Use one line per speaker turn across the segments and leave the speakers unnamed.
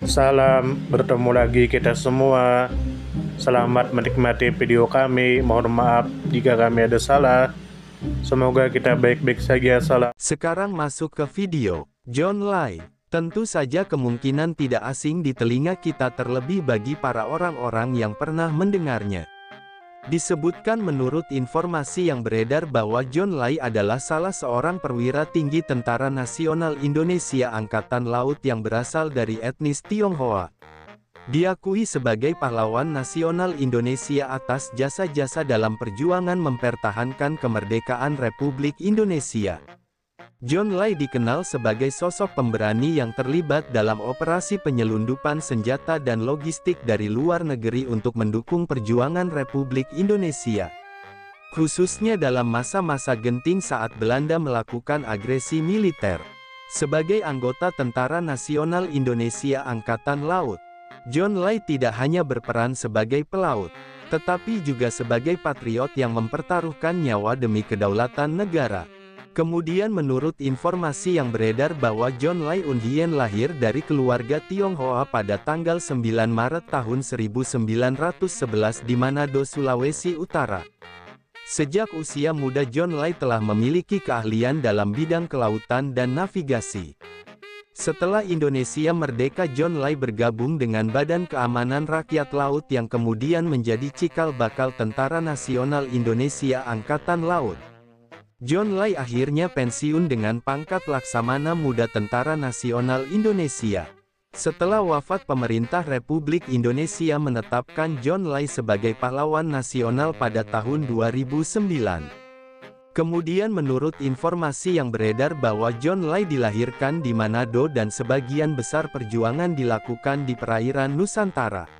Salam, bertemu lagi kita semua. Selamat menikmati video kami. Mohon maaf jika kami ada salah. Semoga kita baik-baik saja. Salam.
Sekarang masuk ke video. John Lai. Tentu saja kemungkinan tidak asing di telinga kita terlebih bagi para orang-orang yang pernah mendengarnya. Disebutkan menurut informasi yang beredar bahwa John Lai adalah salah seorang perwira tinggi Tentara Nasional Indonesia Angkatan Laut yang berasal dari etnis Tionghoa. Diakui sebagai pahlawan nasional Indonesia atas jasa-jasa dalam perjuangan mempertahankan kemerdekaan Republik Indonesia. John Lai dikenal sebagai sosok pemberani yang terlibat dalam operasi penyelundupan senjata dan logistik dari luar negeri untuk mendukung perjuangan Republik Indonesia. Khususnya dalam masa-masa genting saat Belanda melakukan agresi militer. Sebagai anggota Tentara Nasional Indonesia Angkatan Laut, John Lai tidak hanya berperan sebagai pelaut, tetapi juga sebagai patriot yang mempertaruhkan nyawa demi kedaulatan negara. Kemudian menurut informasi yang beredar bahwa John Lai Undhien lahir dari keluarga Tionghoa pada tanggal 9 Maret tahun 1911 di Manado, Sulawesi Utara. Sejak usia muda John Lai telah memiliki keahlian dalam bidang kelautan dan navigasi. Setelah Indonesia merdeka, John Lai bergabung dengan Badan Keamanan Rakyat Laut yang kemudian menjadi cikal bakal Tentara Nasional Indonesia Angkatan Laut. John Lai akhirnya pensiun dengan pangkat Laksamana Muda Tentara Nasional Indonesia. Setelah wafat pemerintah Republik Indonesia menetapkan John Lai sebagai pahlawan nasional pada tahun 2009. Kemudian menurut informasi yang beredar bahwa John Lai dilahirkan di Manado dan sebagian besar perjuangan dilakukan di perairan Nusantara.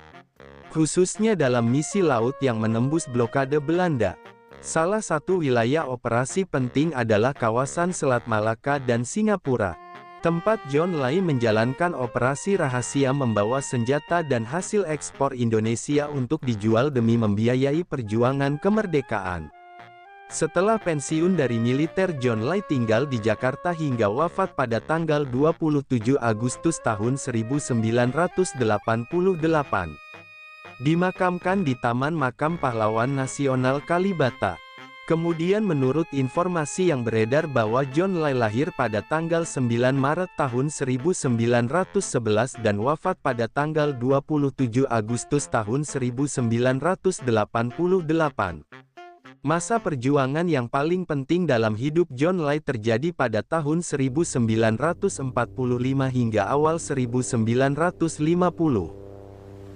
Khususnya dalam misi laut yang menembus blokade Belanda. Salah satu wilayah operasi penting adalah kawasan Selat Malaka dan Singapura, tempat John Lai menjalankan operasi rahasia membawa senjata dan hasil ekspor Indonesia untuk dijual demi membiayai perjuangan kemerdekaan. Setelah pensiun dari militer, John Lai tinggal di Jakarta hingga wafat pada tanggal 27 Agustus tahun 1988. Dimakamkan di Taman Makam Pahlawan Nasional Kalibata. Kemudian menurut informasi yang beredar bahwa John Lai lahir pada tanggal 9 Maret tahun 1911 dan wafat pada tanggal 27 Agustus tahun 1988. Masa perjuangan yang paling penting dalam hidup John Lai terjadi pada tahun 1945 hingga awal 1950.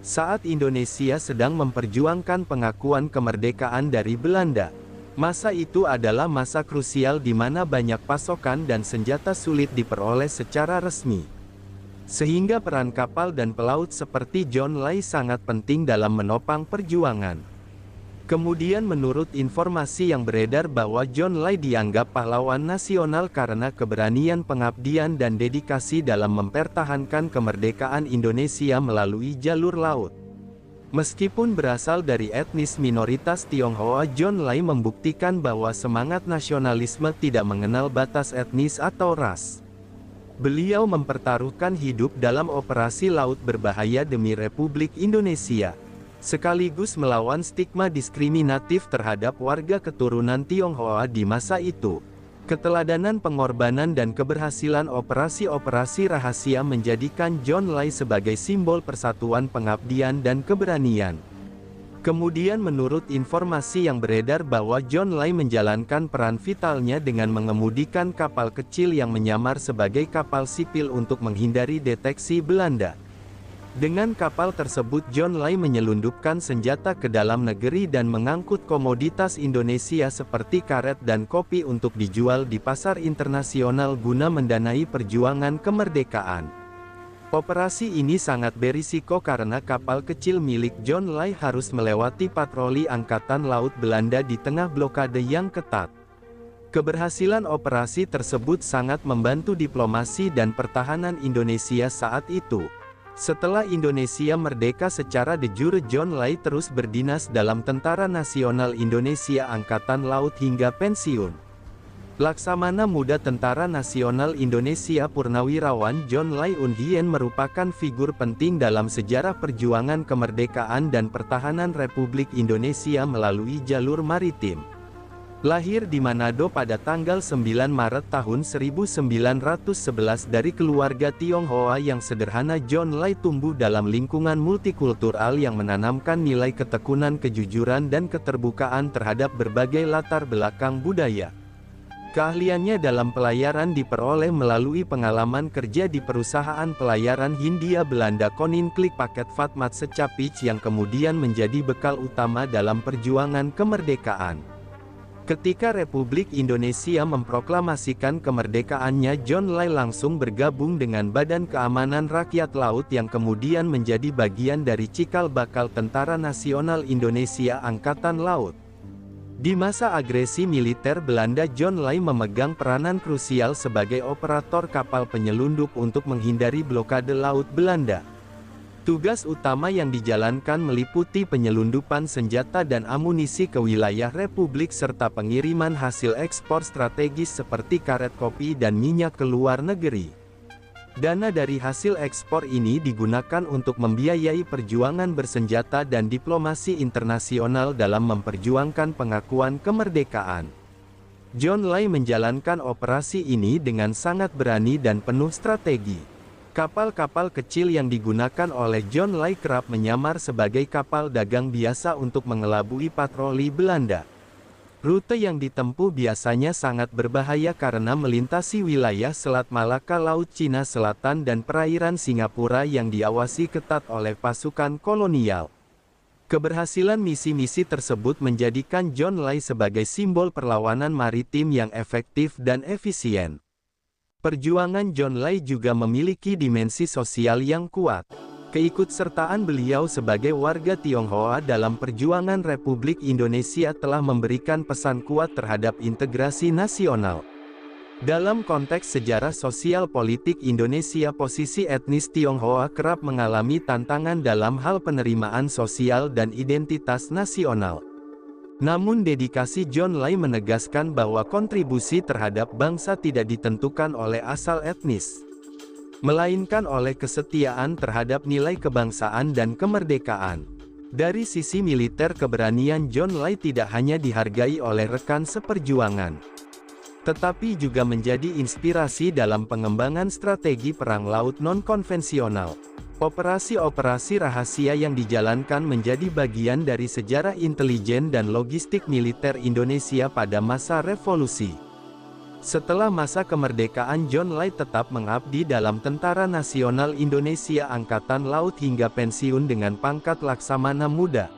Saat Indonesia sedang memperjuangkan pengakuan kemerdekaan dari Belanda. Masa itu adalah masa krusial di mana banyak pasokan dan senjata sulit diperoleh secara resmi. Sehingga peran kapal dan pelaut seperti John Lai sangat penting dalam menopang perjuangan. Kemudian menurut informasi yang beredar bahwa John Lai dianggap pahlawan nasional karena keberanian, pengabdian dan dedikasi dalam mempertahankan kemerdekaan Indonesia melalui jalur laut. Meskipun berasal dari etnis minoritas Tionghoa, John Lai membuktikan bahwa semangat nasionalisme tidak mengenal batas etnis atau ras. Beliau mempertaruhkan hidup dalam operasi laut berbahaya demi Republik Indonesia, sekaligus melawan stigma diskriminatif terhadap warga keturunan Tionghoa di masa itu. Keteladanan pengorbanan dan keberhasilan operasi-operasi rahasia menjadikan John Lai sebagai simbol persatuan, pengabdian dan keberanian. Kemudian menurut informasi yang beredar bahwa John Lai menjalankan peran vitalnya dengan mengemudikan kapal kecil yang menyamar sebagai kapal sipil untuk menghindari deteksi Belanda. Dengan kapal tersebut John Lai menyelundupkan senjata ke dalam negeri dan mengangkut komoditas Indonesia seperti karet dan kopi untuk dijual di pasar internasional guna mendanai perjuangan kemerdekaan. Operasi ini sangat berisiko karena kapal kecil milik John Lai harus melewati patroli Angkatan Laut Belanda di tengah blokade yang ketat. Keberhasilan operasi tersebut sangat membantu diplomasi dan pertahanan Indonesia saat itu. Setelah Indonesia merdeka secara de jure, John Lai terus berdinas dalam Tentara Nasional Indonesia Angkatan Laut hingga pensiun. Laksamana Muda Tentara Nasional Indonesia Purnawirawan John Lai Un Hien merupakan figur penting dalam sejarah perjuangan kemerdekaan dan pertahanan Republik Indonesia melalui jalur maritim. Lahir di Manado pada tanggal 9 Maret tahun 1911 dari keluarga Tionghoa yang sederhana, John Lai tumbuh dalam lingkungan multikultural yang menanamkan nilai ketekunan, kejujuran dan keterbukaan terhadap berbagai latar belakang budaya. Keahliannya dalam pelayaran diperoleh melalui pengalaman kerja di perusahaan pelayaran Hindia Belanda Koninklijk Paket Vatmat Secapich yang kemudian menjadi bekal utama dalam perjuangan kemerdekaan. Ketika Republik Indonesia memproklamasikan kemerdekaannya, John Lai langsung bergabung dengan Badan Keamanan Rakyat Laut yang kemudian menjadi bagian dari cikal bakal Tentara Nasional Indonesia Angkatan Laut. Di masa agresi militer Belanda, John Lai memegang peranan krusial sebagai operator kapal penyelundup untuk menghindari blokade laut Belanda. Tugas utama yang dijalankan meliputi penyelundupan senjata dan amunisi ke wilayah Republik serta pengiriman hasil ekspor strategis seperti karet kopi dan minyak ke luar negeri. Dana dari hasil ekspor ini digunakan untuk membiayai perjuangan bersenjata dan diplomasi internasional dalam memperjuangkan pengakuan kemerdekaan. John Lai menjalankan operasi ini dengan sangat berani dan penuh strategi. Kapal-kapal kecil yang digunakan oleh John Lai kerap menyamar sebagai kapal dagang biasa untuk mengelabui patroli Belanda. Rute yang ditempuh biasanya sangat berbahaya karena melintasi wilayah Selat Malaka, Laut Cina Selatan dan perairan Singapura yang diawasi ketat oleh pasukan kolonial. Keberhasilan misi-misi tersebut menjadikan John Lai sebagai simbol perlawanan maritim yang efektif dan efisien. Perjuangan John Lai juga memiliki dimensi sosial yang kuat. Keikutsertaan beliau sebagai warga Tionghoa dalam perjuangan Republik Indonesia telah memberikan pesan kuat terhadap integrasi nasional. Dalam konteks sejarah sosial politik Indonesia, posisi etnis Tionghoa kerap mengalami tantangan dalam hal penerimaan sosial dan identitas nasional. Namun dedikasi John Lai menegaskan bahwa kontribusi terhadap bangsa tidak ditentukan oleh asal etnis, melainkan oleh kesetiaan terhadap nilai kebangsaan dan kemerdekaan. Dari sisi militer, keberanian John Lai tidak hanya dihargai oleh rekan seperjuangan, tetapi juga menjadi inspirasi dalam pengembangan strategi perang laut non-konvensional. Operasi-operasi rahasia yang dijalankan menjadi bagian dari sejarah intelijen dan logistik militer Indonesia pada masa revolusi. Setelah masa kemerdekaan, John Lai tetap mengabdi dalam Tentara Nasional Indonesia Angkatan Laut hingga pensiun dengan pangkat Laksamana Muda.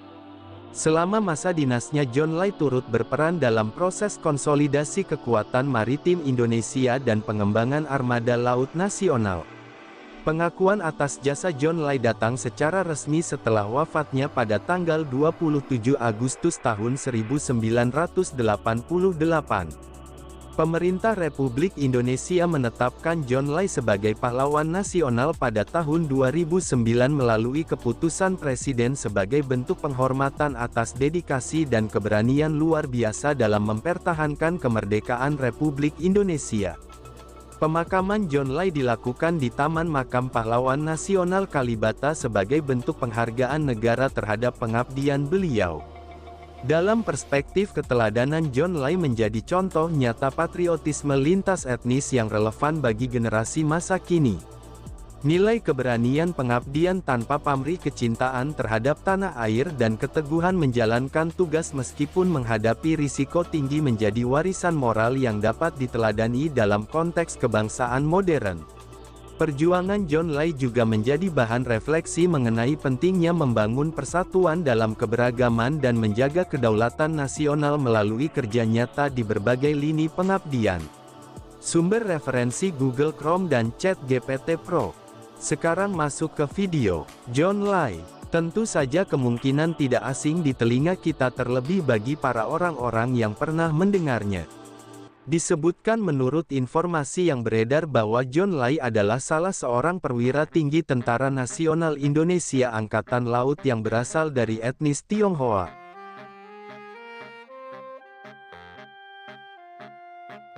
Selama masa dinasnya, John Lai turut berperan dalam proses konsolidasi kekuatan maritim Indonesia dan pengembangan armada laut nasional. Pengakuan atas jasa John Lai datang secara resmi setelah wafatnya pada tanggal 27 Agustus tahun 1988. Pemerintah Republik Indonesia menetapkan John Lai sebagai pahlawan nasional pada tahun 2009 melalui keputusan Presiden sebagai bentuk penghormatan atas dedikasi dan keberanian luar biasa dalam mempertahankan kemerdekaan Republik Indonesia. Pemakaman John Lai dilakukan di Taman Makam Pahlawan Nasional Kalibata sebagai bentuk penghargaan negara terhadap pengabdian beliau. Dalam perspektif keteladanan, John Lai menjadi contoh nyata patriotisme lintas etnis yang relevan bagi generasi masa kini. Nilai keberanian pengabdian tanpa pamrih, kecintaan terhadap tanah air dan keteguhan menjalankan tugas meskipun menghadapi risiko tinggi menjadi warisan moral yang dapat diteladani dalam konteks kebangsaan modern. Perjuangan John Lai juga menjadi bahan refleksi mengenai pentingnya membangun persatuan dalam keberagaman dan menjaga kedaulatan nasional melalui kerja nyata di berbagai lini pengabdian. Sumber referensi Google Chrome dan ChatGPT Pro. Sekarang masuk ke video. John Lai, tentu saja kemungkinan tidak asing di telinga kita, terlebih bagi para orang-orang yang pernah mendengarnya. Disebutkan menurut informasi yang beredar bahwa John Lai adalah salah seorang perwira tinggi Tentara Nasional Indonesia Angkatan Laut yang berasal dari etnis Tionghoa.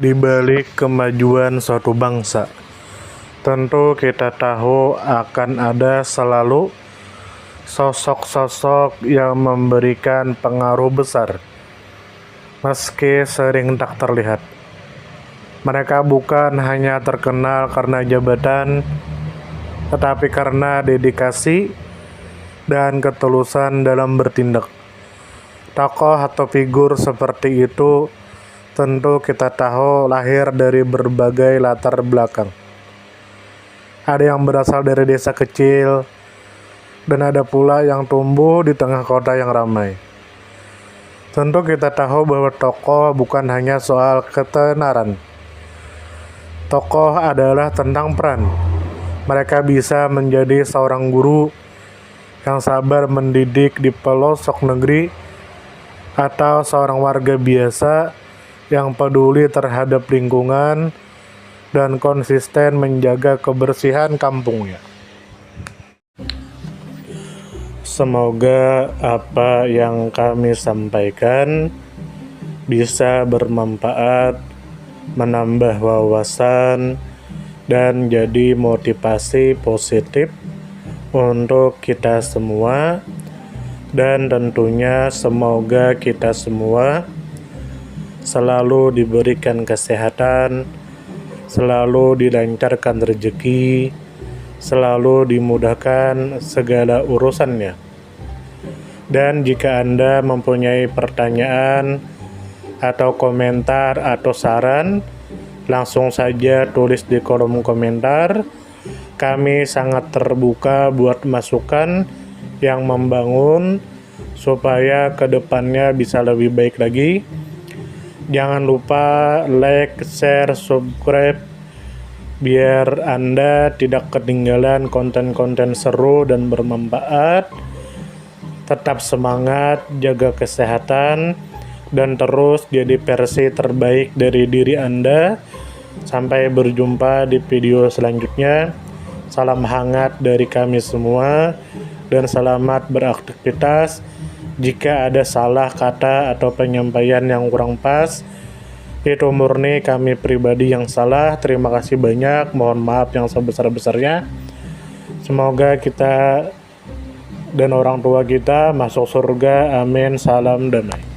Di balik kemajuan suatu bangsa, tentu kita tahu akan ada selalu sosok-sosok yang memberikan pengaruh besar, meski sering tak terlihat. Mereka bukan hanya terkenal karena jabatan, tetapi karena dedikasi dan ketulusan dalam bertindak. Tokoh atau figur seperti itu tentu kita tahu lahir dari berbagai latar belakang. Ada yang berasal dari desa kecil, dan ada pula yang tumbuh di tengah kota yang ramai. Tentu kita tahu bahwa tokoh bukan hanya soal ketenaran. Tokoh adalah tentang peran. Mereka bisa menjadi seorang guru yang sabar mendidik di pelosok negeri, atau seorang warga biasa yang peduli terhadap lingkungan dan konsisten menjaga kebersihan kampungnya. Semoga apa yang kami sampaikan bisa bermanfaat, menambah wawasan, dan jadi motivasi positif untuk kita semua. Dan tentunya semoga kita semua selalu diberikan kesehatan, selalu dilancarkan rezeki, selalu dimudahkan segala urusannya. Dan jika Anda mempunyai pertanyaan atau komentar atau saran, langsung saja tulis di kolom komentar. Kami sangat terbuka buat masukan yang membangun supaya kedepannya bisa lebih baik lagi. Jangan lupa like, share, subscribe biar Anda tidak ketinggalan konten-konten seru dan bermanfaat. Tetap semangat, jaga kesehatan, dan terus jadi versi terbaik dari diri Anda. Sampai berjumpa di video selanjutnya. Salam hangat dari kami semua, dan selamat beraktivitas. Jika ada salah kata atau penyampaian yang kurang pas, itu murni kami pribadi yang salah. Terima kasih banyak, mohon maaf yang sebesar-besarnya. Semoga kita dan orang tua kita masuk surga, amin. Salam damai.